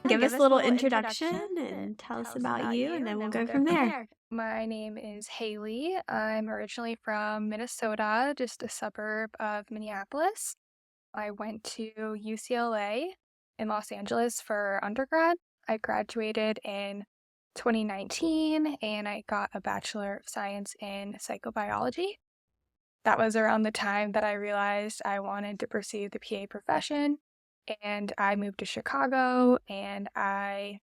give us a little introduction and tell us about you, and then we'll go from there. My name is Hayley. I'm originally from Minnesota, just a suburb of Minneapolis. I went to UCLA in Los Angeles for undergrad. I graduated in 2019 and I got a Bachelor of Science in Psychobiology. That was around the time that I realized I wanted to pursue the PA profession, and I moved to Chicago and I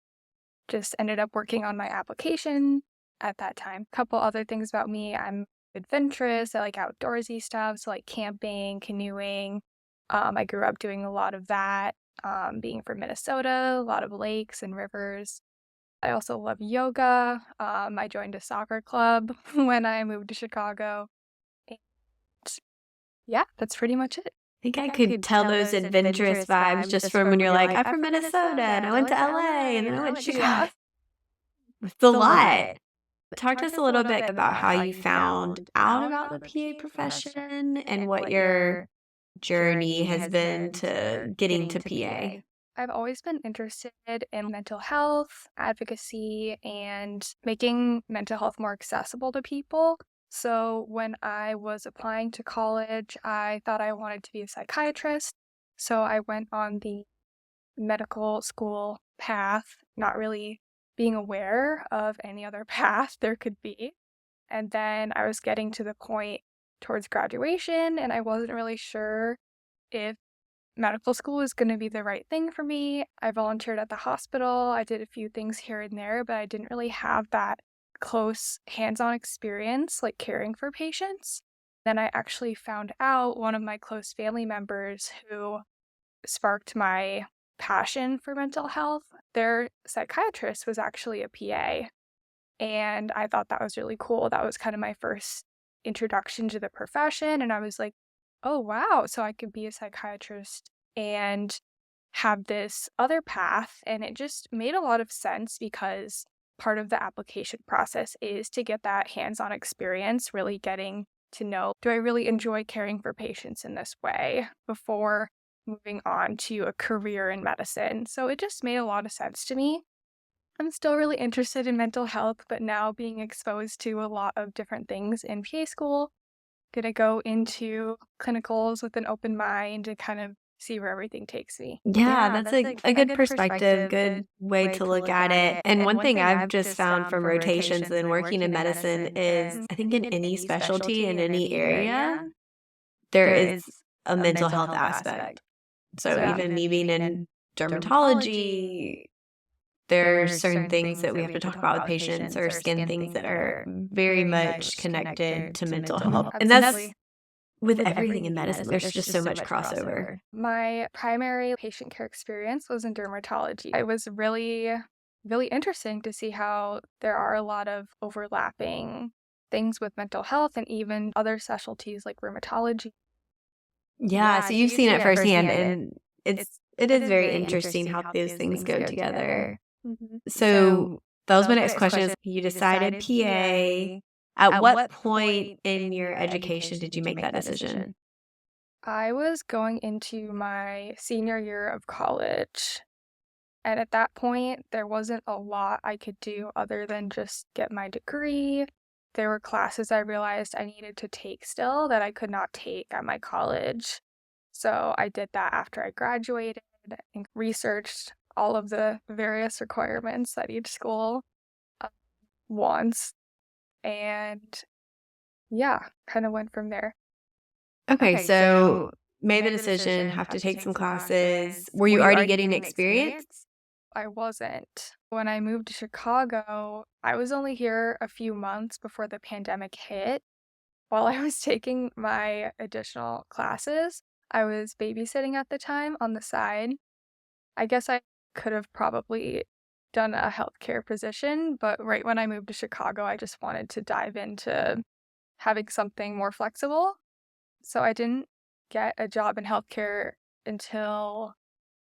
just ended up working on my application at that time. A couple other things about me: I'm adventurous, I like outdoorsy stuff, so like camping, canoeing. I grew up doing a lot of that, being from Minnesota, a lot of lakes and rivers. I also love yoga. I joined a soccer club when I moved to Chicago. And yeah, that's pretty much it. I think I could tell those adventurous vibes just from when you're like, I'm from Minnesota and I went to LA and then I went to Chicago. It's a lot. Talk to us a little bit about how you found out about the PA profession and what your journey has been to getting to PA. I've always been interested in mental health, advocacy, and making mental health more accessible to people. So when I was applying to college, I thought I wanted to be a psychiatrist. So I went on the medical school path, not really being aware of any other path there could be. And then I was getting to the point towards graduation, and I wasn't really sure if medical school was going to be the right thing for me. I volunteered at the hospital. I did a few things here and there, but I didn't really have that close hands-on experience, like caring for patients. Then I actually found out one of my close family members who sparked my passion for mental health. Their psychiatrist was actually a PA, and I thought that was really cool. That was kind of my first introduction to the profession, and I was like, oh wow, so I could be a psychiatrist and have this other path. And it just made a lot of sense because part of the application process is to get that hands-on experience, really getting to know, do I really enjoy caring for patients in this way before moving on to a career in medicine. So it just made a lot of sense to me. I'm still really interested in mental health, but now being exposed to a lot of different things in PA school, gonna go into clinicals with an open mind and kind of see where everything takes me. Yeah, that's a good perspective, good way to look at it. And one thing I've just found from rotations and working in medicine is I think in any specialty, in any area, there is a mental health aspect. So even me being in dermatology, there are certain things that we have to talk about with patients or skin things that are very much connected to mental health. And that's Absolutely. with everything in medicine. There's just so much crossover. My primary patient care experience was in dermatology. It was really, really interesting to see how there are a lot of overlapping things with mental health and even other specialties like rheumatology. Yeah, so you've seen it firsthand, and it is very interesting how those things go together. Mhm. So that was my next question is you decided PA. At what point in your education did you make that decision? I was going into my senior year of college, and at that point, there wasn't a lot I could do other than just get my degree. There were classes I realized I needed to take still that I could not take at my college. So I did that after I graduated and researched all of the various requirements that each school uh, wants. And yeah, kind of went from there. Okay, so made the decision, have to take some classes. Were you already getting experience? I wasn't. When I moved to Chicago, I was only here a few months before the pandemic hit. While I was taking my additional classes, I was babysitting at the time on the side. I guess I could have probably done a healthcare position, but right when I moved to Chicago, I just wanted to dive into having something more flexible. So I didn't get a job in healthcare until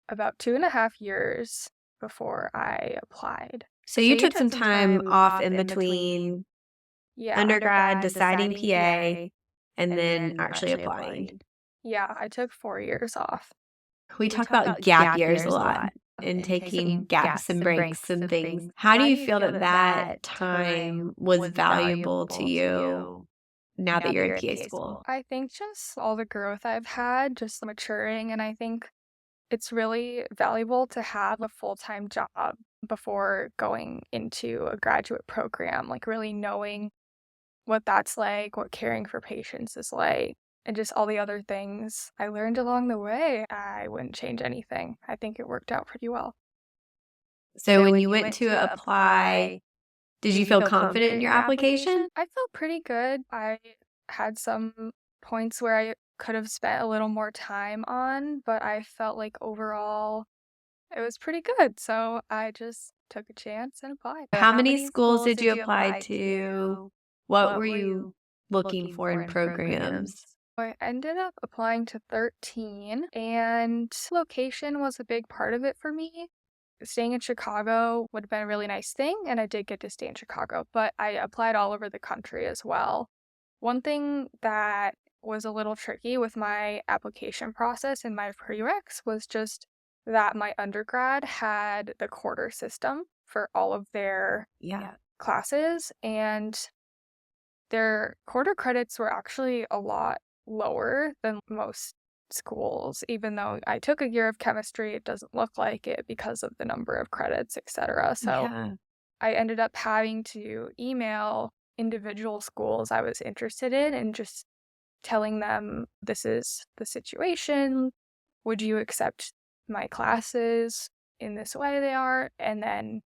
about 2.5 years before I applied. So you took some time off in between Yeah. undergrad, deciding PA, and then actually applying. Yeah, I took 4 years off. We talk about gap years a lot. and taking gaps and breaks and things. How do you feel that that time was valuable to you now that you're in PA school? I think just all the growth I've had, just maturing, and I think it's really valuable to have a full-time job before going into a graduate program, like really knowing what that's like, what caring for patients is like, and just all the other things I learned along the way. I wouldn't change anything. I think it worked out pretty well. So when you went to apply, did you feel confident in your application? I felt pretty good. I had some points where I could have spent a little more time on, but I felt like overall it was pretty good. So I just took a chance and applied. How many schools did you apply to? What were you looking for in programs? I ended up applying to 13, and location was a big part of it for me. Staying in Chicago would have been a really nice thing, and I did get to stay in Chicago, but I applied all over the country as well. One thing that was a little tricky with my application process and my prereqs was just that my undergrad had the quarter system for all of their classes, and their quarter credits were actually a lot lower than most schools. Even though I took a year of chemistry, it doesn't look like it because of the number of credits, etc. So I ended up having to email individual schools I was interested in and just telling them, this is the situation. Would you accept my classes in this way they are? And then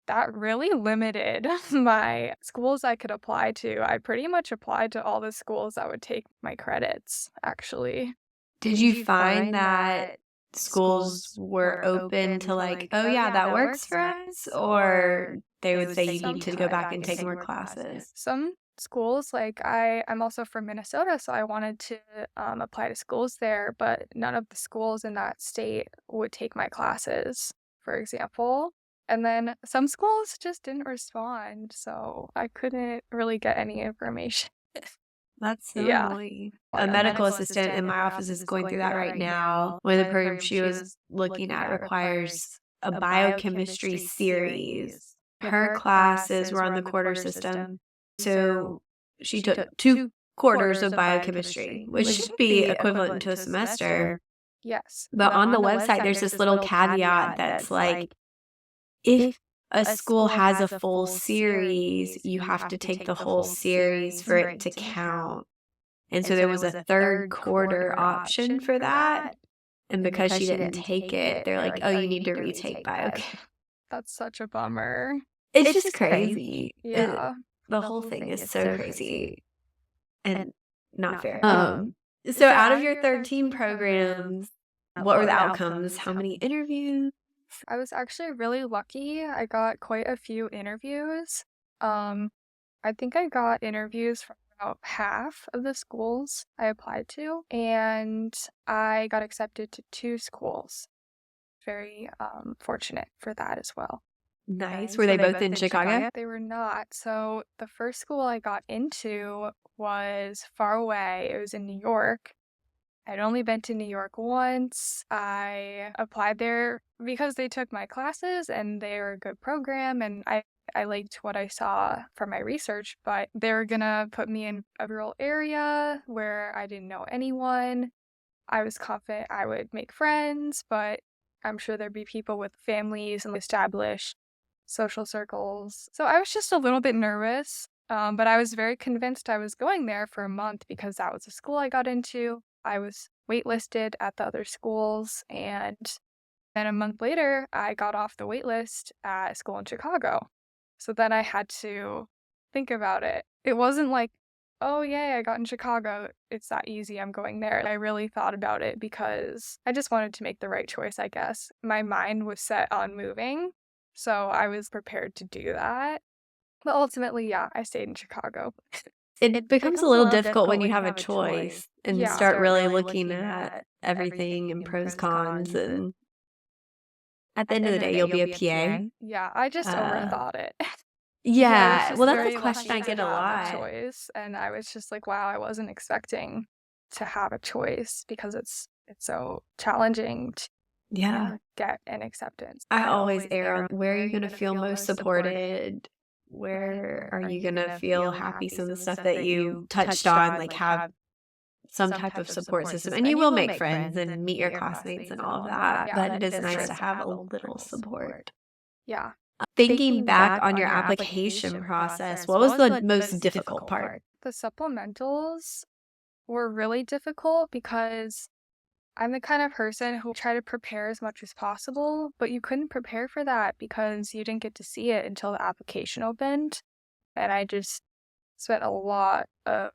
that really limited my schools I could apply to. I pretty much applied to all the schools that would take my credits, actually. Did you find that schools were open to like, oh yeah, that works for us? Or they would say you need to go back and take more classes? Some schools, like I'm also from Minnesota, so I wanted to apply to schools there, but none of the schools in that state would take my classes, for example. And then some schools just didn't respond, so I couldn't really get any information. That's so annoying. A medical assistant in my office is going through that right now. One of the programs she was looking at requires a biochemistry series. Her classes were on the quarter system. So she took 2 quarters of biochemistry, which should be equivalent to a semester. Yes. But on the website, there's this little caveat that's like, if a school has a full series, you have to take the whole series for it to count. And so there was a 3rd quarter option for that. And because she didn't take it, they're like, oh, you need to retake biochem. That's such a bummer. It's just crazy. Yeah. The whole thing is so crazy and not fair. So out of your 13 programs, what were the outcomes? How many interviews? I was actually really lucky. I got quite a few interviews. I think I got interviews from about half of the schools I applied to, and I got accepted to 2 schools. Very fortunate for that as well. Nice. Were they both in Chicago? They were not. So the first school I got into was far away. It was in New York. I'd only been to New York once. I applied there because they took my classes and they were a good program, and I liked what I saw from my research, but they were gonna put me in a rural area where I didn't know anyone. I was confident I would make friends, but I'm sure there'd be people with families and established social circles. So I was just a little bit nervous, but I was very convinced I was going there for a month because that was the school I got into. I was waitlisted at the other schools, and then a month later, I got off the waitlist at a school in Chicago. So then I had to think about it. It wasn't like, oh, yay, I got in Chicago. It's that easy. I'm going there. I really thought about it because I just wanted to make the right choice, I guess. My mind was set on moving, so I was prepared to do that. But ultimately, yeah, I stayed in Chicago. It becomes a little difficult when you have a choice and start really looking at everything and pros, cons, and at the end of the day, you'll be a PA. Yeah, I just overthought it. Yeah, well, that's very a question I lucky to get a have lot. choice, and I was just like, wow, I wasn't expecting to have a choice because it's so challenging Yeah. get an acceptance. I always err on where are you gonna feel most supported? Where are you gonna feel happy? Some of the stuff that you touched on, like have some type of support system. And you will make friends and meet your classmates and all of that, Yeah, but it is for nice sure. to have a little support. Yeah. Thinking back on your application process, what was the most difficult part? The supplementals were really difficult because I'm the kind of person who try to prepare as much as possible, but you couldn't prepare for that because you didn't get to see it until the application opened. And I just spent a lot of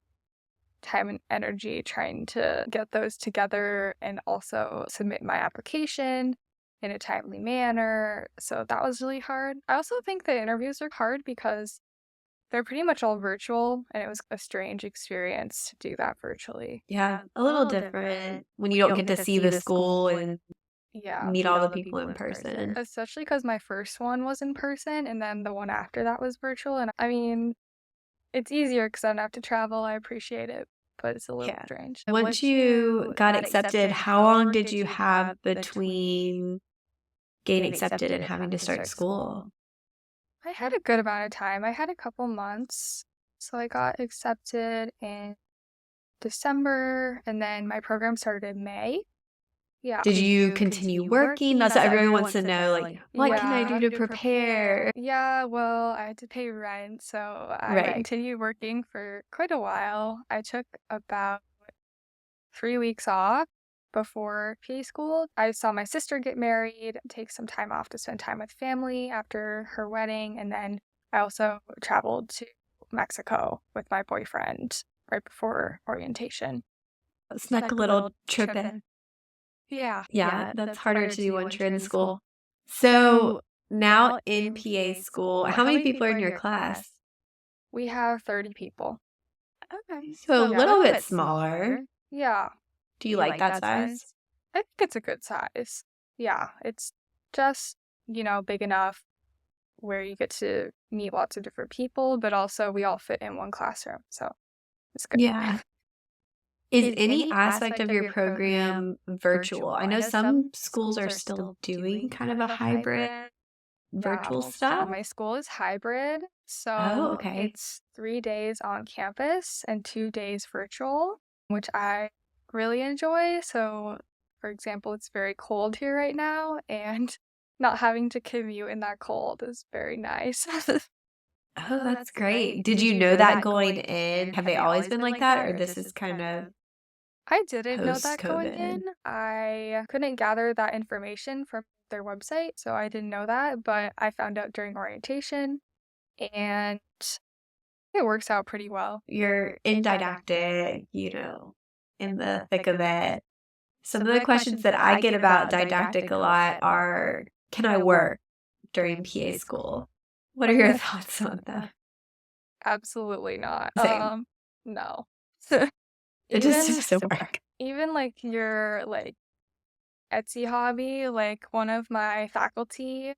time and energy trying to get those together and also submit my application in a timely manner. So that was really hard. I also think the interviews are hard because they're pretty much all virtual, and it was a strange experience to do that virtually. Yeah, a little different when you don't get to see the school and Yeah, meet all the people in person. especially because my first one was in person, and then the one after that was virtual. And I mean, it's easier because I don't have to travel. I appreciate it, but it's a little Yeah. strange. Once you got accepted, how long did you have between getting accepted and having to start school? I had a good amount of time. I had a couple months. So I got accepted in December, and then my program started in May. Yeah. Did you continue working? That's what everyone wants to know. Like, what can I do to prepare? Yeah, well, I had to pay rent, so I Right. continued working for quite a while. I took about 3 weeks off before PA school. I saw my sister get married, take some time off to spend time with family after her wedding, and then I also traveled to Mexico with my boyfriend right before orientation. Snuck a little trip in. Yeah. Yeah, that's harder to do once you're in school. So now in PA school, how many people are in your class? We have 30 people. Okay, so a little bit smaller. Yeah. Do you like that size? I think it's a good size. Yeah, it's just, big enough where you get to meet lots of different people, but also we all fit in one classroom, so it's good. Yeah. Is any aspect of your program virtual? I know some schools are still doing kind of a hybrid virtual stuff. My school is hybrid, Oh, so okay. it's 3 days on campus and 2 days virtual, which I really enjoy. So, for example, it's very cold here right now, and not having to commute in that cold is very nice. Oh, that's great. Did you know that going in? Have they always been like that, or this is kind of I didn't know that going post-COVID? in. I couldn't gather that information from their website, so I didn't know that, but I found out during orientation, and it works out pretty well. You're in didactic, in the thick of it. Some of the questions that I get about didactic a lot are, can I work during PA school? What are your thoughts on that? Absolutely not. Same. No. It just doesn't work. Even like your Etsy hobby, like one of my faculty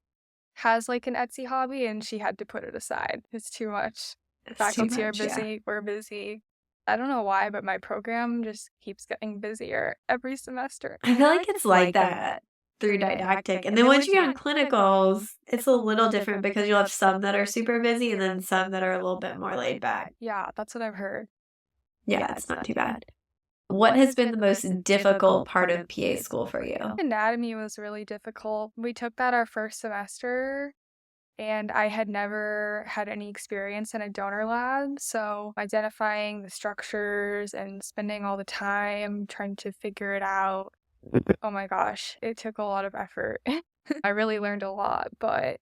has like an Etsy hobby and she had to put it aside. It's too much. It's too Faculty are much, yeah. busy, we're busy. I don't know why, but my program just keeps getting busier every semester. I feel like it's like that through didactic. And then once you get on clinicals, it's a little different because you'll have some that are super busy and then some that are a little bit more laid back. Yeah, that's what I've heard. Yeah, it's not too bad. What has been the most difficult part of PA school for you? Anatomy was really difficult. We took that our first semester, and I had never had any experience in a donor lab. So identifying the structures and spending all the time trying to figure it out. Oh my gosh, it took a lot of effort. I really learned a lot, but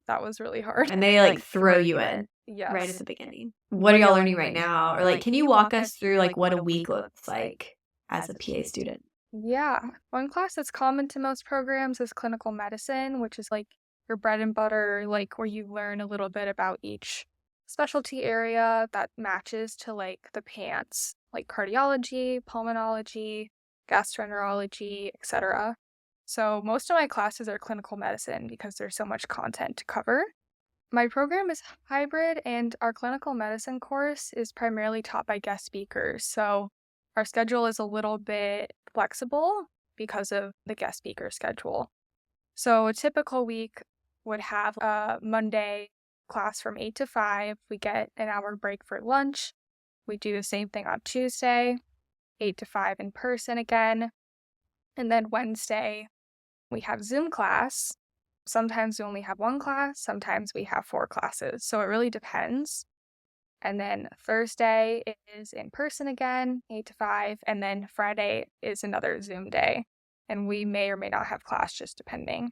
that was really hard. And they like throw you in Yes. right at the beginning. What are y'all learning right now? Or like, can you walk us through like what a week looks like as a PA student? Yeah. One class that's common to most programs is clinical medicine, which is like your bread and butter, like where you learn a little bit about each specialty area that matches to like the PANCE, like cardiology, pulmonology, gastroenterology, etc. So most of my classes are clinical medicine because there's so much content to cover. My program is hybrid, and our clinical medicine course is primarily taught by guest speakers. So our schedule is a little bit flexible. because of the guest speaker schedule. So a typical week would have a Monday class from 8 to 5. We get an hour break for lunch. We do the same thing on Tuesday, 8 to 5 in person again. And then Wednesday, we have Zoom class. Sometimes we only have one class, sometimes we have 4 classes. So it really depends. And then Thursday is in person again, 8 to 5. And then Friday is another Zoom day. And we may or may not have class, just depending.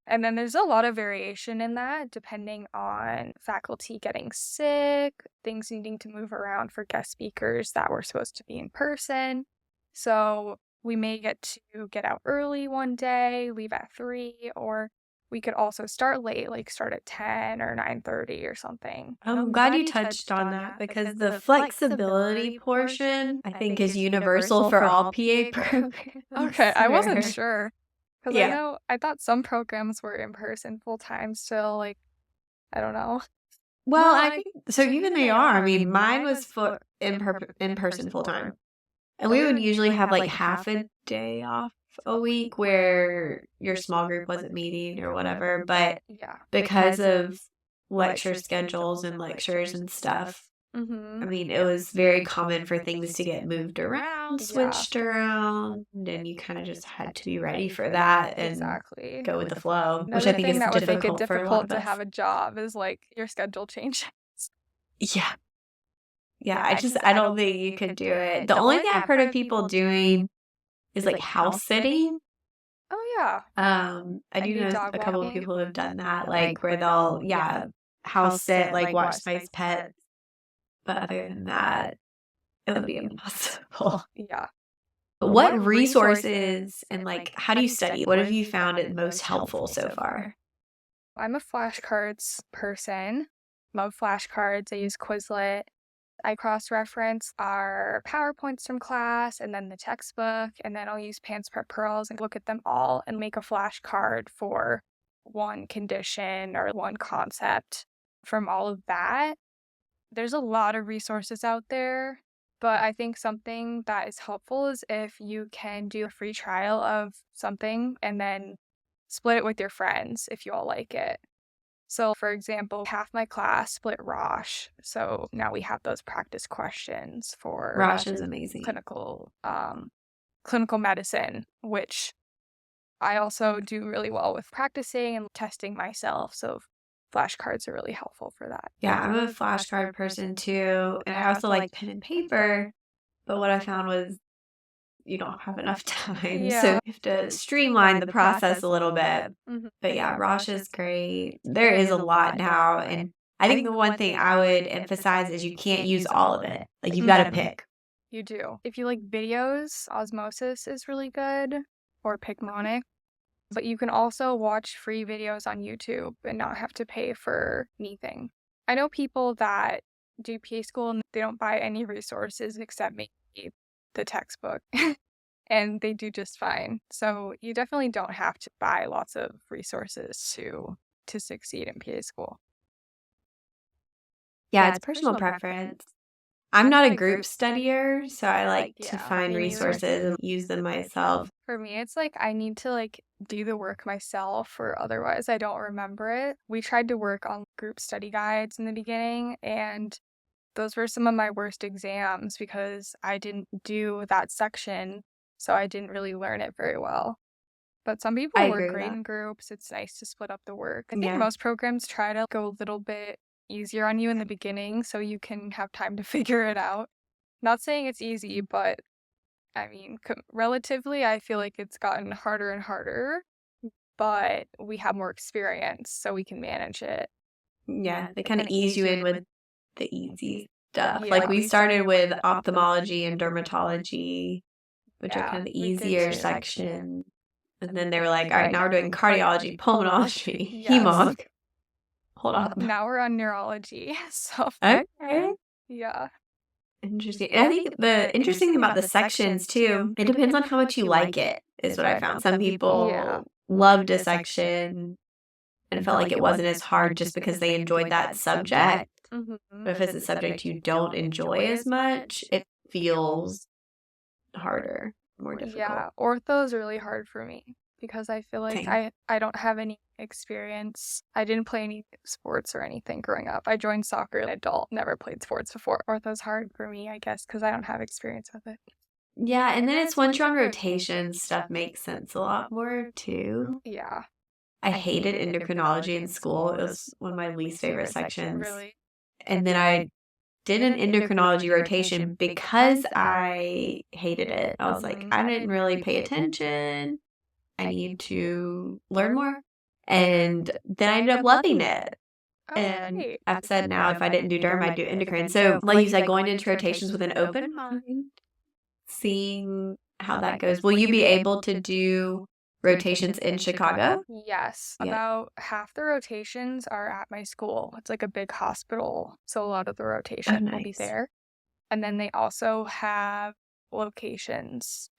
And then there's a lot of variation in that, depending on faculty getting sick, things needing to move around for guest speakers that were supposed to be in person. So we may get to get out early one day, leave at 3, or we could also start late, like start at 10 or 9:30 or something. I'm glad you touched on that because the flexibility portion, I think, is universal for all PA programs. Okay, I wasn't sure. Because Yeah. I thought some programs were in person full time still, like, I don't know. Well, I think so. Even they are. I mean, mine was in person full time, and we would usually have like half a day off a week where your small group wasn't meeting or whatever. But Yeah. because of lecture schedules and lectures and stuff, I mean, it was very common for things to get moved around, switched around, and you kind of just had to be ready for that and Exactly. go with the flow, which Another I think thing is that would make it difficult for a lot difficult of to us. have a job is like your schedule changes. Yeah. Yeah, I don't think you could do it. The only thing I've heard of people doing is like house sitting. Oh yeah. I do know dog a couple of walking. people who have done that, like where they'll, house sit, like watch somebody's pet. But other than that, it would be impossible. Yeah. But what resources and like how do you study? What have you found it most helpful so far? I'm a flashcards person. Love flashcards. I use Quizlet. I cross-reference our PowerPoints from class and then the textbook, and then I'll use Pants Prep Pearls and look at them all and make a flashcard for one condition or one concept from all of that. There's a lot of resources out there, but I think something that is helpful is if you can do a free trial of something and then split it with your friends if you all like it. So, for example, half my class split Rosh. So now we have those practice questions for Rosh is amazing. clinical medicine, which I also do really well with practicing and testing myself. So flashcards are really helpful for that. Yeah, I'm a flashcard person too, and I also like pen and paper. But what I found was you don't have enough time, so you have to streamline the process a little bit. But yeah, Rosh is great. There is a lot now, and I think the one thing I would emphasize is you can't use all of it. Like you've got to pick. You do. If you like videos, Osmosis is really good, or Picmonic. But you can also watch free videos on YouTube and not have to pay for anything. I know people that do PA school and they don't buy any resources except maybe the textbook. And they do just fine. So you definitely don't have to buy lots of resources to succeed in PA school. Yeah, it's personal preference. I'm not a group studier, so I like to find resources and use them myself. For me, it's like I need to like do the work myself or otherwise I don't remember it. We tried to work on group study guides in the beginning, and those were some of my worst exams because I didn't do that section, so I didn't really learn it very well. But some people work great in groups. It's nice to split up the work. I think most programs try to go a little bit easier on you in the beginning so you can have time to figure it out. Not saying it's easy, but I mean, relatively, I feel like it's gotten harder and harder, but we have more experience, so we can manage it. Yeah, they kind of ease you in with the easy stuff. Like we started with ophthalmology and dermatology, which are kind of the easier sections. And then they were like, all right, now we're doing cardiology, pulmonology, hemonc. Hold on. Now we're on neurology. So okay. Yeah. Interesting. And I think the interesting thing about the sections too, it depends on how much you like it, is what I found. Some people loved a section and felt like it wasn't as hard just because they enjoyed that subject. But if it's a subject you don't enjoy as much, it feels harder, more difficult. Yeah, ortho is really hard for me because I feel like Same. I don't have any experience. I didn't play any sports or anything growing up. I joined soccer as an adult, never played sports before. Ortho's hard for me, I guess, because I don't have experience with it. Yeah, and then it's once you're on rotation, stuff makes sense a lot more too. Yeah, I hated endocrinology in school. It was one of my least favorite sections. really. And then I did an endocrinology rotation because I hated it. I was like, I didn't really pay attention. I need to learn more. And then I ended up loving it. Oh, And great. I've said now if I didn't do derm, I'd do endocrine. So, like you said, going into rotations with an open mind, seeing how that goes. Will you be able to do rotations in Chicago? Yes, Yeah. about half the rotations are at my school. It's like a big hospital, so a lot of the rotation will be nice. there. And then they also have locations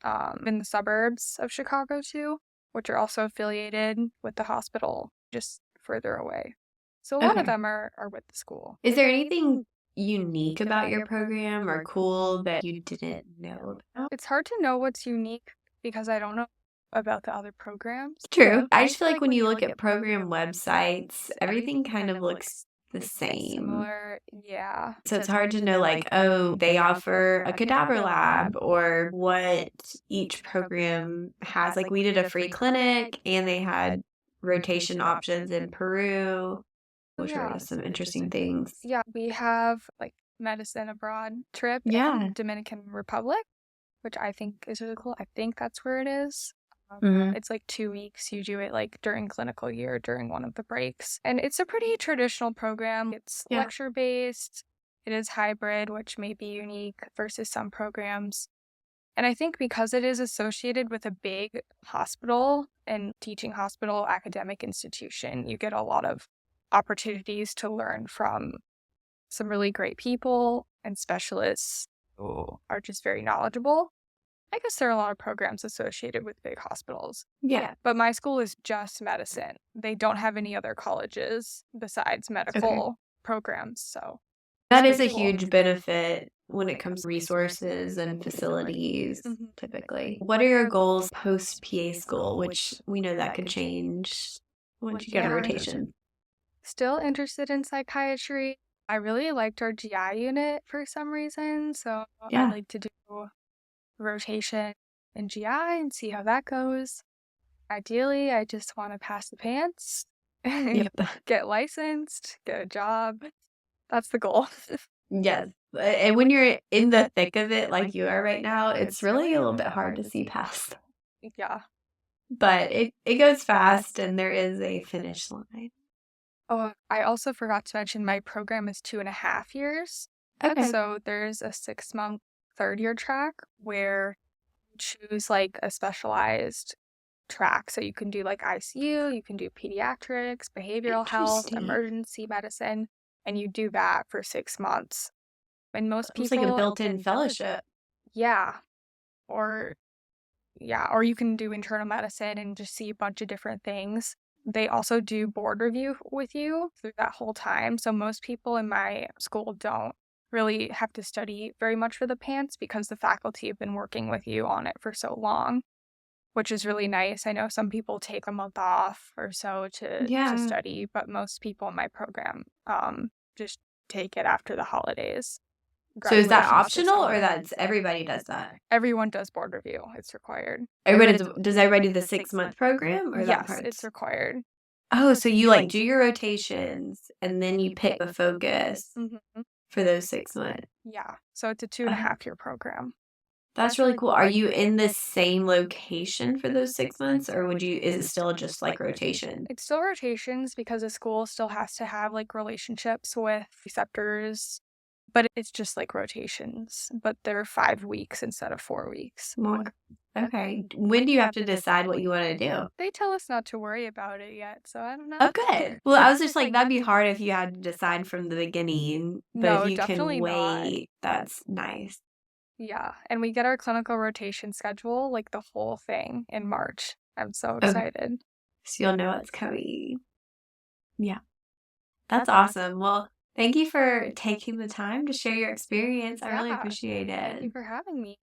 in the suburbs of Chicago too, which are also affiliated with the hospital just further away. So a lot of Okay. them are with the school. Is there anything unique about your program or cool that you didn't know about? It's hard to know what's unique because I don't know about the other programs. True. I just feel like when you look at program websites, everything kind of looks the same. Similar, yeah. So it's hard to know, like, oh, they offer a cadaver lab or what each program has. Like, we did a free clinic and they had rotation options in Peru, which were some interesting things. Yeah, we have like medicine abroad trip Yeah. in Dominican Republic, which I think is really cool. I think that's where it is. It's like 2 weeks. You do it like during clinical year, during one of the breaks. And it's a pretty traditional program. It's Yeah. lecture based. It is hybrid, which may be unique versus some programs. And I think because it is associated with a big hospital and teaching hospital academic institution, you get a lot of opportunities to learn from some really great people and specialists who are just very knowledgeable. I guess there are a lot of programs associated with big hospitals. Yeah. But my school is just medicine. They don't have any other colleges besides medical programs. So that is a huge benefit when it comes to resources and facilities, typically. What are your goals post PA school, which we know that could change once you get a rotation? Still interested in psychiatry. I really liked our GI unit for some reason. So I'd like to do rotation in GI and see how that goes. Ideally, I just want to pass the pants, get licensed, get a job. That's the goal. Yes. And when you're in the thick of it like you are right now, it's really a little bit hard to see past. Yeah. But it goes fast and there is a finish line. Oh, I also forgot to mention my program is 2.5 years. Okay. So there's a 6-month third-year track where you choose like a specialized track. So you can do like ICU, you can do pediatrics, behavioral health, emergency medicine, and you do that for 6 months. And most people... It's like a built-in fellowship. Yeah. Or you can do internal medicine and just see a bunch of different things. They also do board review with you through that whole time. So most people in my school don't really have to study very much for the PANCE because the faculty have been working with you on it for so long, which is really nice. I know some people take a month off or so to study, but most people in my program just take it after the holidays. So is that optional or that's everybody does that? Everyone does board review. It's required. Does everybody do the 6-month program or yes, it's required. Oh, so you like do your rotations and then you pick the focus for those 6 months. Yeah. So it's a 2.5-year program. That's really cool. Are you in the same location for those 6 months or is it still just like rotation? It's still rotations because the school still has to have like relationships with receptors, but it's just like rotations, but they're 5 weeks instead of 4 weeks. Okay. When do you have to decide what you want to do? They tell us not to worry about it yet, so I don't know. Oh, good. Well, I was just like, that'd be hard if you had to decide from the beginning, but if you can wait, that's nice. Yeah, and we get our clinical rotation schedule, like the whole thing, in March. I'm so excited. So you'll know what's coming. Yeah. That's awesome. Well, thank you for taking the time to share your experience. I really appreciate it. Thank you for having me.